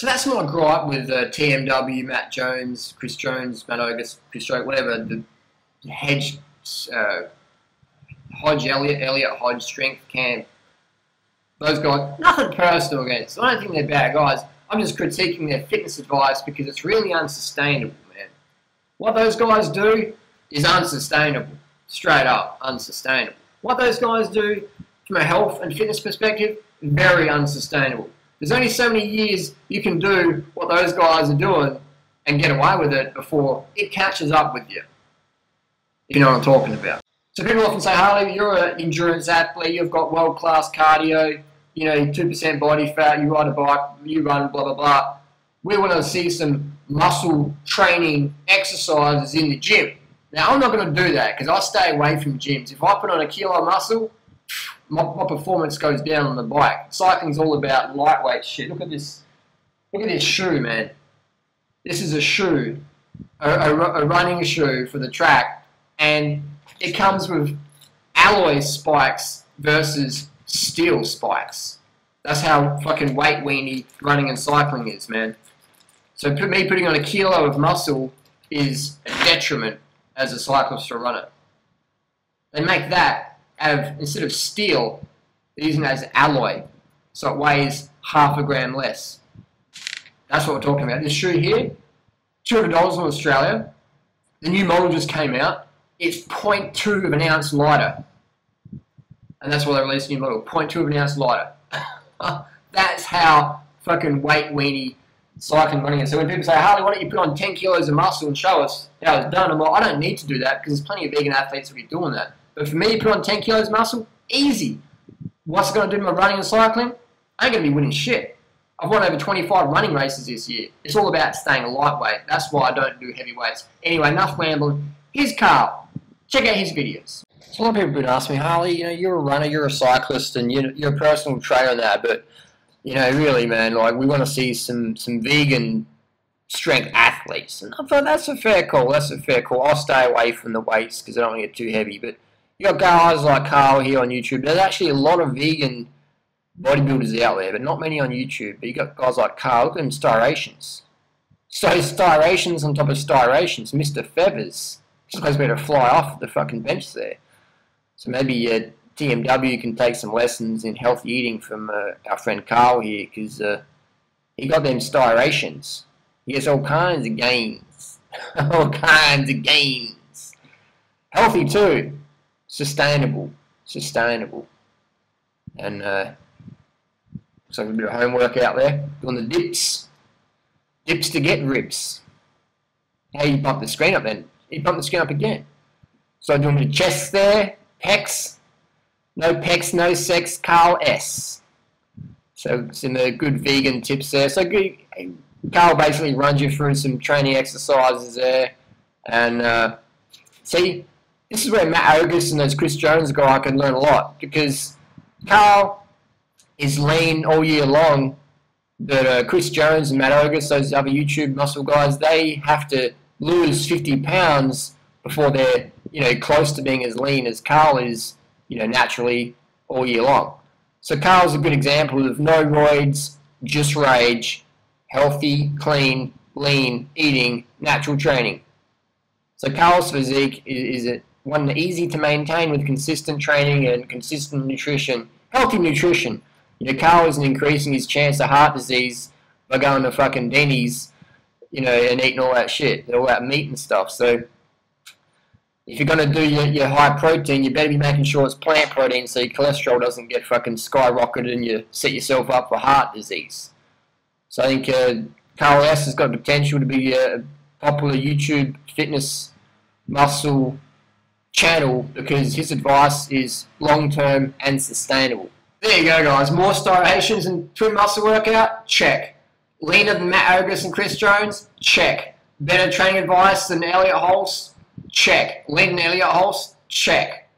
So that's my gripe with TMW, Matt Jones, Chris Jones, Matt Ogus, Chris Jones, whatever, the Hedge, Elliot Hulse Strength Camp. Those guys, nothing personal against. I don't think they're bad guys. I'm just critiquing their fitness advice because it's really unsustainable, man. What those guys do is unsustainable. Straight up, unsustainable. What those guys do from a health and fitness perspective, very unsustainable. There's only so many years you can do what those guys are doing and get away with it before it catches up with you. If you know what I'm talking about. So people often say, Harley, you're an endurance athlete, you've got world-class cardio, you know, 2% body fat, you ride a bike, you run, blah, blah, blah. We want to see some muscle training exercises in the gym. Now, I'm not going to do that because I stay away from gyms. If I put on a kilo of muscle, my performance goes down on the bike. Cycling's all about lightweight shit. Look at this shoe, man. This is a shoe, a running shoe for the track, and it comes with alloy spikes versus steel spikes. That's how fucking weight weenie running and cycling is, man. So me putting on a kilo of muscle is a detriment as a cyclist or runner. They make that out of, instead of steel, they're using that as alloy, so it weighs half a gram less. That's what we're talking about. This shoe here, $200 in Australia. The new model just came out. It's 0.2 of an ounce lighter. And that's why they released a new model, 0.2 of an ounce lighter. That's how fucking weight weenie cycling running is. So when people say, Harley, why don't you put on 10 kilos of muscle and show us how it's done? I'm like, I don't need to do that because there's plenty of vegan athletes who are doing that. But for me, put on 10 kilos of muscle, easy. What's it going to do to my running and cycling? I ain't going to be winning shit. I've won over 25 running races this year. It's all about staying lightweight. That's why I don't do heavy weights. Anyway, enough rambling. Here's Carl. Check out his videos. So a lot of people have been asking me, Harley, you know, you're a runner, you're a cyclist, and you're a personal trainer and that, but, you know, really, man, like, we want to see some vegan strength athletes. And I thought, that's a fair call, that's a fair call. I'll stay away from the weights because I don't want to get too heavy, but you got guys like Carl here on YouTube. There's actually a lot of vegan bodybuilders out there, but not many on YouTube. But you got guys like Carl, look at them styrations. So styrations on top of styrations, Mr. Feathers. Supposed to be able to fly off the fucking bench there. So maybe TMW can take some lessons in healthy eating from our friend Carl here, because he got them styrations. He gets all kinds of gains. All kinds of gains. Healthy too. Sustainable. Sustainable. And looks like a bit of homework out there. Doing the dips. Dips to get ribs. How you bump the screen up then? You bump the screen up again. So doing the chest there. Pecs. No pecs, no sex, Carl S. So some good vegan tips there. So good. Carl basically runs you through some training exercises there. And see, this is where Matt Ogus and those Chris Jones guy can learn a lot, because Carl is lean all year long, but Chris Jones and Matt Ogus, those other YouTube muscle guys, they have to lose 50 pounds before they're, you know, close to being as lean as Carl is, you know, naturally all year long. So Carl's a good example of no roids, just rage, healthy, clean, lean, eating, natural training. So Carl's physique is one easy to maintain with consistent training and consistent nutrition, healthy nutrition. You know, Carl isn't increasing his chance of heart disease by going to fucking Denny's, you know, and eating all that shit, all that meat and stuff. So if you're going to do your high protein, you better be making sure it's plant protein so your cholesterol doesn't get fucking skyrocketed and you set yourself up for heart disease. So I think Carl S has got potential to be a popular YouTube fitness muscle channel because his advice is long-term and sustainable. There you go, guys. More striations and twin muscle workout? Check. Leaner than Matt Ogus and Chris Jones? Check. Better training advice than Elliot Hulse? Check. Leaner than Elliot Hulse? Check.